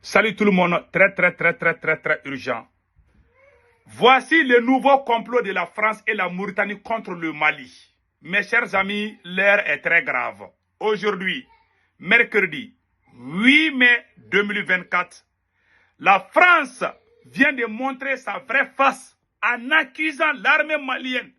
Salut tout le monde, très urgent. Voici le nouveau complot de la France et la Mauritanie contre le Mali. Mes chers amis, l'heure est très grave. Aujourd'hui, mercredi 8 mai 2024, la France vient de montrer sa vraie face en accusant l'armée malienne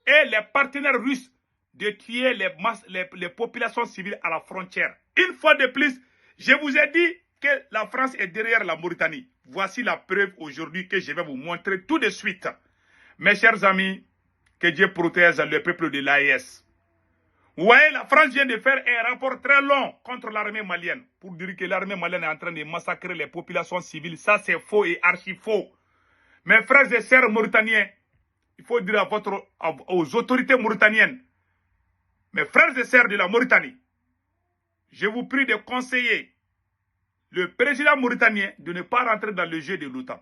et les partenaires russes de tuer les populations civiles à la frontière. Une fois de plus, je vous ai dit que la France est derrière la Mauritanie. Voici la preuve aujourd'hui que je vais vous montrer tout de suite. Mes chers amis, que Dieu protège le peuple de l'AES. Vous voyez, la France vient de faire un rapport très long contre l'armée malienne pour dire que l'armée malienne est en train de massacrer les populations civiles. Ça, c'est faux et archi faux. Mes frères et sœurs mauritaniens, il faut dire aux autorités mauritaniennes, mes frères et sœurs de la Mauritanie, je vous prie de conseiller le président mauritanien de ne pas rentrer dans le jeu de l'OTAN.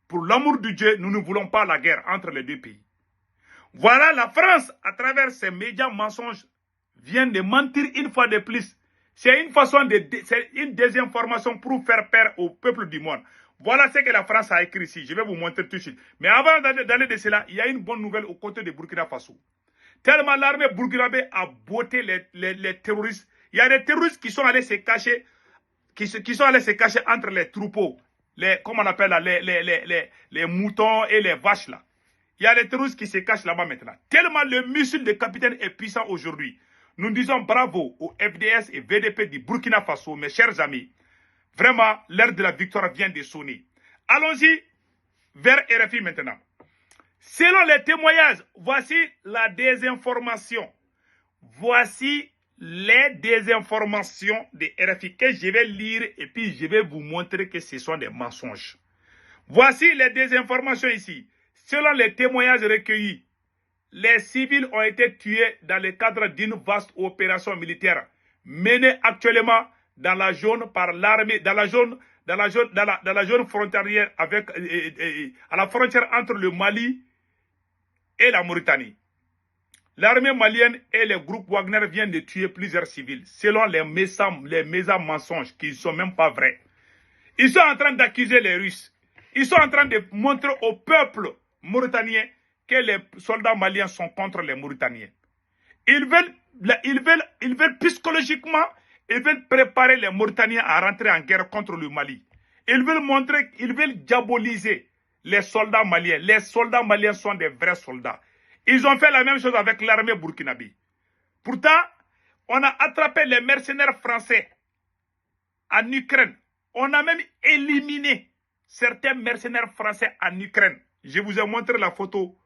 Pour l'amour de Dieu, nous ne voulons pas la guerre entre les deux pays. Voilà, la France, à travers ses médias mensonges, vient de mentir une fois de plus. C'est une désinformation pour faire peur au peuple du monde. Voilà ce que la France a écrit ici. Je vais vous montrer tout de suite. Mais avant d'aller de cela, il y a une bonne nouvelle aux côtés de Burkina Faso. Tellement l'armée burkinabé a botté les terroristes. Il y a des terroristes qui sont allés se cacher, qui sont allés se cacher entre les troupeaux, comment on appelle là, les moutons et les vaches là. Il y a des terroristes qui se cachent là-bas maintenant. Tellement le missile de capitaine est puissant aujourd'hui. Nous disons bravo au FDS et VDP du Burkina Faso, mes chers amis. Vraiment, l'heure de la victoire vient de sonner. Allons-y vers RFI maintenant. Selon les témoignages, voici la désinformation. Voici les désinformations de RFI que je vais lire et puis je vais vous montrer que ce sont des mensonges. Voici les désinformations ici. Selon les témoignages recueillis, les civils ont été tués dans le cadre d'une vaste opération militaire menée actuellement dans la zone par l'armée, dans la zone frontalière avec à la frontière entre le Mali et la Mauritanie. L'armée malienne et le groupe Wagner viennent de tuer plusieurs civils, selon les mensonges qui ne sont même pas vrais. Ils sont en train d'accuser les Russes. Ils sont en train de montrer au peuple mauritanien que les soldats maliens sont contre les Mauritaniens. Ils veulent psychologiquement, ils veulent préparer les Mauritaniens à rentrer en guerre contre le Mali. Ils veulent diaboliser les soldats maliens. Les soldats maliens sont des vrais soldats. Ils ont fait la même chose avec l'armée burkinabé. Pourtant, on a attrapé les mercenaires français en Ukraine. On a même éliminé certains mercenaires français en Ukraine. Je vous ai montré la photo.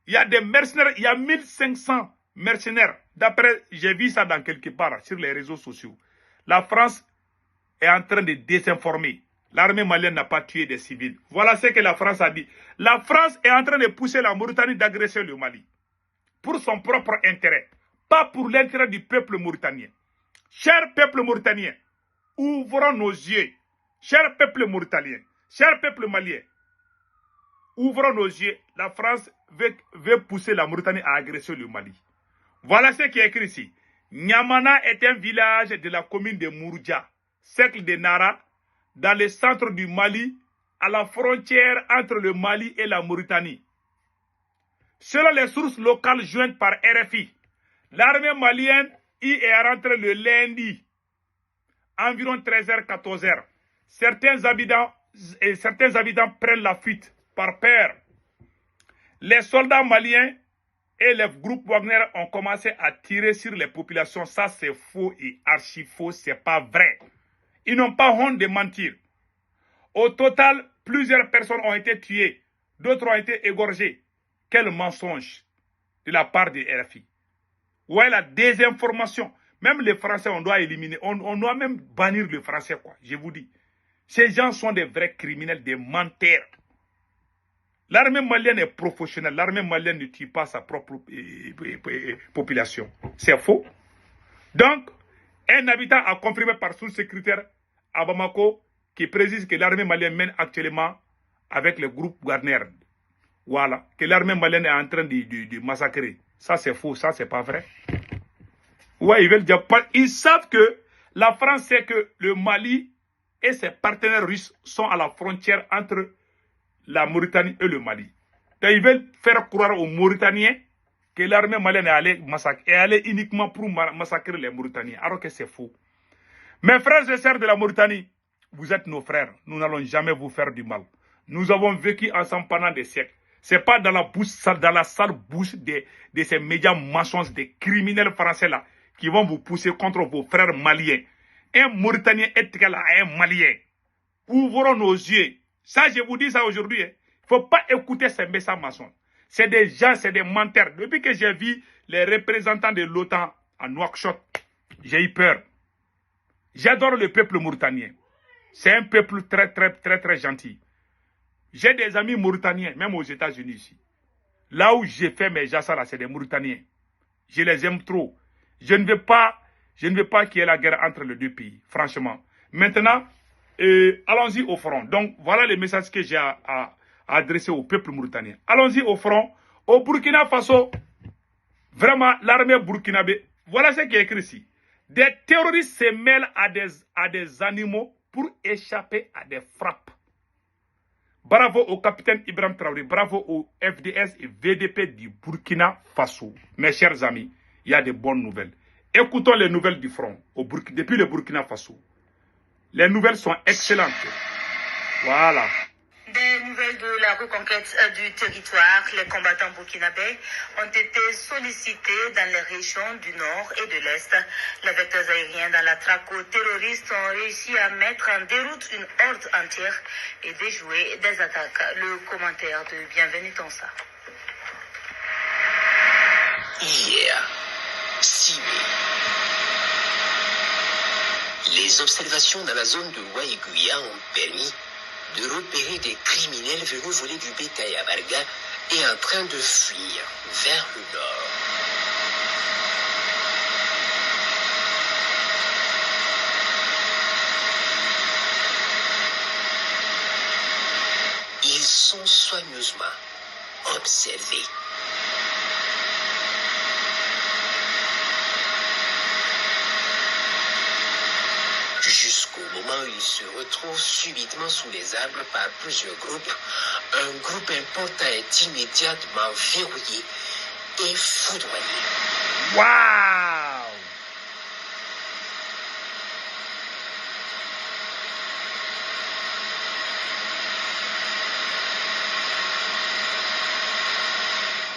Il y a des mercenaires, il y a 1500 mercenaires. D'après, j'ai vu ça dans quelque part sur les réseaux sociaux. La France est en train de désinformer. L'armée malienne n'a pas tué des civils. Voilà ce que la France a dit. La France est en train de pousser la Mauritanie d'agresser le Mali. Pour son propre intérêt. Pas pour l'intérêt du peuple mauritanien. Cher peuple mauritanien, ouvrons nos yeux. Cher peuple mauritanien, cher peuple malien, ouvrons nos yeux. La France veut pousser la Mauritanie à agresser le Mali. Voilà ce qui est écrit ici. Niamana est un village de la commune de Mouroudja, cercle de Nara, dans le centre du Mali, à la frontière entre le Mali et la Mauritanie. Selon les sources locales jointes par RFI, l'armée malienne y est rentrée le lundi, environ 13h-14h. Certains habitants prennent la fuite par peur. Les soldats maliens et les groupes Wagner ont commencé à tirer sur les populations. Ça, c'est faux et archi faux, c'est pas vrai. Ils n'ont pas honte de mentir. Au total, plusieurs personnes ont été tuées. D'autres ont été égorgées. Quel mensonge de la part de RFI. Ouais, la désinformation. Même les Français, on doit éliminer. On doit même bannir le français, quoi. Je vous dis. Ces gens sont des vrais criminels, des menteurs. L'armée malienne est professionnelle. L'armée malienne ne tue pas sa propre population. C'est faux. Donc, un habitant a confirmé par source sécuritaire à Bamako qui précise que l'armée malienne mène actuellement avec le groupe Wagner. Voilà, que l'armée malienne est en train de massacrer. Ça c'est faux, ça c'est pas vrai. Ouais, ils savent que la France sait que le Mali et ses partenaires russes sont à la frontière entre la Mauritanie et le Mali. Donc, ils veulent faire croire aux Mauritaniens que l'armée malienne est allée uniquement pour massacrer les Mauritaniens, alors que c'est faux. Mes frères et sœurs de la Mauritanie, vous êtes nos frères. Nous n'allons jamais vous faire du mal. Nous avons vécu ensemble pendant des siècles. Ce n'est pas dans la sale bouche de ces médias mensonges, des criminels français là, qui vont vous pousser contre vos frères maliens. Un Mauritanien est égal à un Malien. Ouvrons nos yeux. Ça, je vous dis ça aujourd'hui. Il ne faut pas écouter ces messages mensonges. C'est des gens, c'est des menteurs. Depuis que j'ai vu les représentants de l'OTAN à Nouakchott, j'ai eu peur. J'adore le peuple mauritanien. C'est un peuple très, très, très, très gentil. J'ai des amis mauritaniens, même aux États-Unis ici. Là où j'ai fait mes jassas, là, c'est des Mauritaniens. Je les aime trop. Je ne veux pas qu'il y ait la guerre entre les deux pays, franchement. Maintenant, allons-y au front. Donc, voilà les messages que j'ai à adresser au peuple mauritanien. Allons-y au front. Au Burkina Faso, vraiment, l'armée burkinabé, voilà ce qui est écrit ici. Des terroristes se mêlent à des animaux pour échapper à des frappes. Bravo au capitaine Ibrahim Traoré, bravo au FDS et VDP du Burkina Faso. Mes chers amis, il y a de bonnes nouvelles. Écoutons les nouvelles du front depuis le Burkina Faso. Les nouvelles sont excellentes. Voilà. Des nouvelles de la reconquête du territoire, les combattants burkinabés ont été sollicités dans les régions du nord et de l'est. Les vecteurs aériens dans la traque aux terroristes ont réussi à mettre en déroute une horde entière et déjouer des attaques. Le commentaire de Bienvenue Tonsa. Hier, 6 mai. Les observations dans la zone de Waïgouya ont permis de repérer des criminels venus voler du bétail à Barga et en train de fuir vers le nord. Ils sont soigneusement observés. Jusqu'au moment où ils se retrouvent subitement sous les arbres par plusieurs groupes, un groupe important est immédiatement verrouillé et foudroyé. Waouh!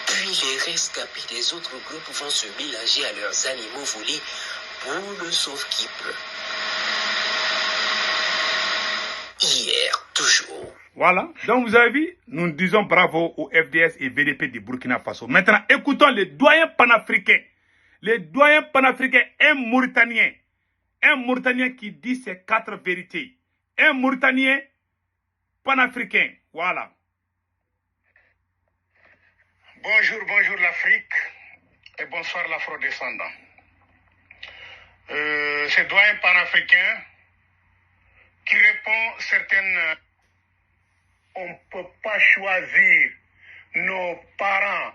Puis les rescapés des autres groupes vont se mélanger à leurs animaux volés pour le sauve-qui-peut. Hier, toujours. Voilà. Donc, vous avez vu, nous disons bravo au FDS et VDP du Burkina Faso. Maintenant, écoutons les doyens panafricains. Les doyens panafricains, un Mauritanien qui dit ses 4 vérités. Un Mauritanien panafricain. Voilà. Bonjour, bonjour l'Afrique et bonsoir l'Afro-descendant. Ces doyens panafricains qui répond certaines... On ne peut pas choisir nos parents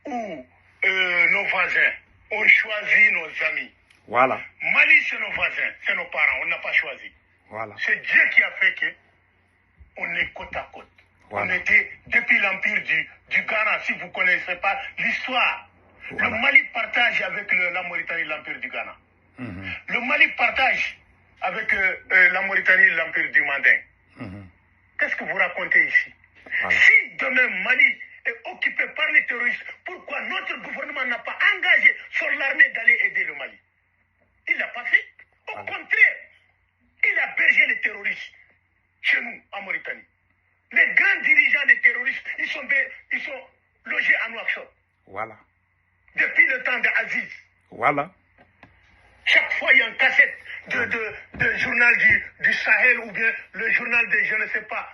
ou nos voisins. On choisit nos amis. Voilà. Mali, c'est nos voisins, c'est nos parents. On n'a pas choisi. Voilà. C'est Dieu qui a fait qu'on est côte à côte. Voilà. On était depuis l'empire du Ghana, si vous ne connaissez pas l'histoire. Voilà. Le Mali partage avec la Mauritanie l'empire du Ghana. Le Mali partage avec la Mauritanie et l'empire du Mandin. Qu'est-ce que vous racontez ici? Voilà. Si demain Mali est occupé par les terroristes, pourquoi notre gouvernement n'a pas engagé sur l'armée d'aller aider le Mali? Il ne l'a pas fait. Au contraire, il a bergé les terroristes chez nous, en Mauritanie. Les grands dirigeants des terroristes, ils sont logés à Nouakchott. Voilà. Depuis le temps d'Aziz. Voilà. Chaque fois, il y a une cassette de journal du Sahel ou bien le journal de, je ne sais pas,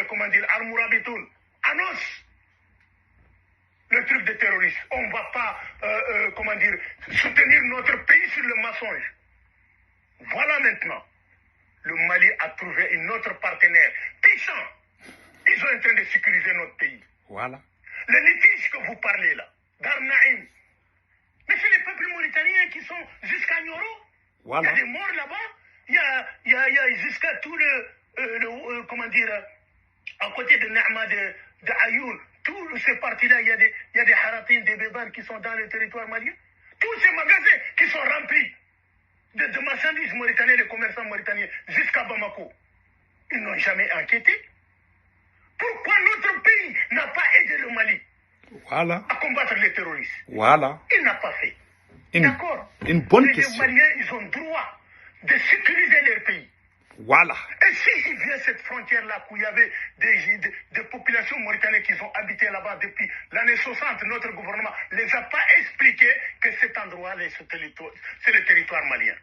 comment dire, Armoura Bitoun. Annonce le truc des terroristes. On ne va pas, comment dire, soutenir notre pays sur le mensonge. Voilà maintenant. Le Mali a trouvé un autre partenaire puissant. Ils sont en train de sécuriser notre pays. Voilà. Le litige que vous parlez là, Darnaïm, mais c'est les peuples mauritaniens qui sont jusqu'à Nioro. Voilà. Il y a des morts là-bas. Il y y a jusqu'à tout comment dire, à côté de Naama, de Ayoun, tous ces parties-là, il y a des haratines, des bébans qui sont dans le territoire malien. Tous ces magasins qui sont remplis de marchandises mauritaniennes, les commerçants mauritaniens, jusqu'à Bamako. Ils n'ont jamais enquêté. Pourquoi notre pays n'a pas aidé le Mali à combattre les terroristes? Il n'a pas fait. D'accord. Une bonne question. Les Maliens, ils ont droit de sécuriser leur pays. Et s'il vient cette frontière-là, où il y avait des populations mauritaniennes qui ont habité là-bas depuis l'année 60, notre gouvernement ne les a pas expliqué que cet endroit, c'est le territoire malien.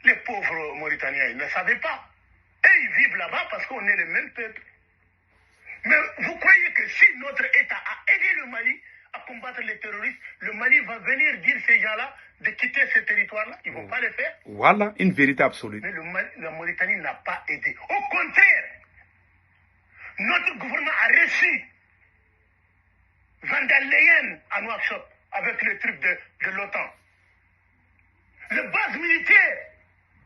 Les pauvres Mauritaniens, ils ne savaient pas. Et ils vivent là-bas parce qu'on est le même peuple. Mais vous croyez que si notre État a aidé le Mali à combattre les terroristes, le Mali va venir dire ces gens-là de quitter ce territoire-là? Ils ne vont pas le faire. Voilà une vérité absolue. Mais la Mauritanie n'a pas aidé. Au contraire, notre gouvernement a reçu Van der Leyen à Nouakchott avec le truc de l'OTAN. La base militaire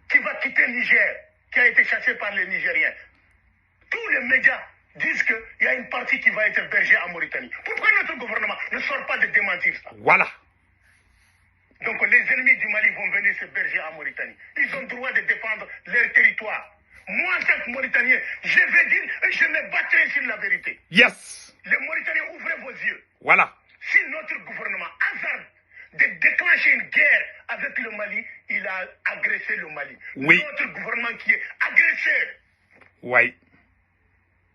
qui va quitter le Niger, qui a été chassée par les Nigériens. Tous les médias disent qu'il y a une partie qui va être bergée en Mauritanie. Pourquoi notre gouvernement ne sort pas de démentir ça? Donc les ennemis du Mali vont venir se berger en Mauritanie. Ils ont le droit de défendre leur territoire. Moi, en tant que Mauritanien, je vais dire et je me battrai sur la vérité. Yes. Les Mauritaniens, ouvrez vos yeux. Si notre gouvernement hasarde de déclencher une guerre avec le Mali, il a agressé le Mali. Notre gouvernement qui est agresseur.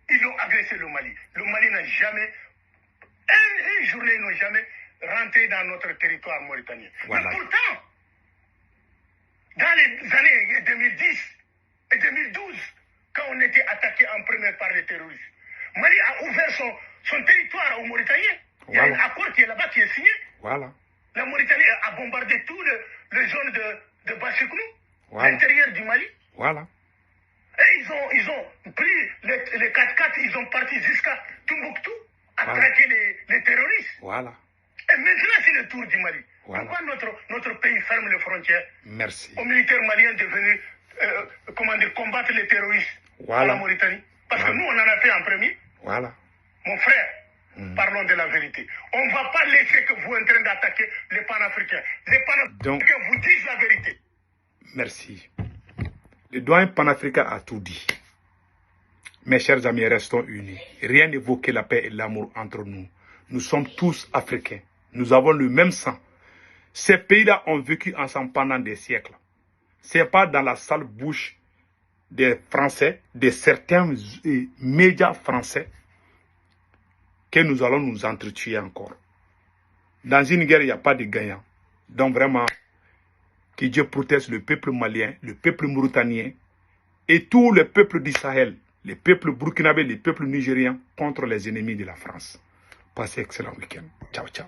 Ils ont agressé le Mali. Le Mali n'a jamais, une journée, ils n'ont jamais rentré dans notre territoire mauritanien. Mais pourtant, dans les années 2010 et 2012, quand on était attaqué en premier par les terroristes, Mali a ouvert son territoire aux Mauritaniens. Il y a un accord qui est là-bas, qui est signé. La Mauritanie a bombardé tout le zone de Bachiknou, l'intérieur du Mali. Et ils ont pris les 4x4, ils ont parti jusqu'à Tombouctou, attaquer les terroristes. Et maintenant, c'est le tour du Mali. Pourquoi notre pays ferme les frontières aux militaires maliens de venir combattre les terroristes à la Mauritanie? Parce que nous, on en a fait en premier. Mon frère, parlons de la vérité. On ne va pas laisser que vous êtes en train d'attaquer les panafricains. Les panafricains vous disent la vérité. Merci. Le doyen panafricain a tout dit. Mes chers amis, restons unis. Rien n'évoque la paix et l'amour entre nous. Nous sommes tous africains. Nous avons le même sang. Ces pays-là ont vécu ensemble pendant des siècles. Ce n'est pas dans la sale bouche des Français, de certains médias français, que nous allons nous entretuer encore. Dans une guerre, il n'y a pas de gagnant. Donc vraiment, que Dieu protège le peuple malien, le peuple mauritanien et tous les peuples du Sahel, les peuples burkinabés, les peuples nigériens contre les ennemis de la France. Passez un excellent week-end. Ciao, ciao.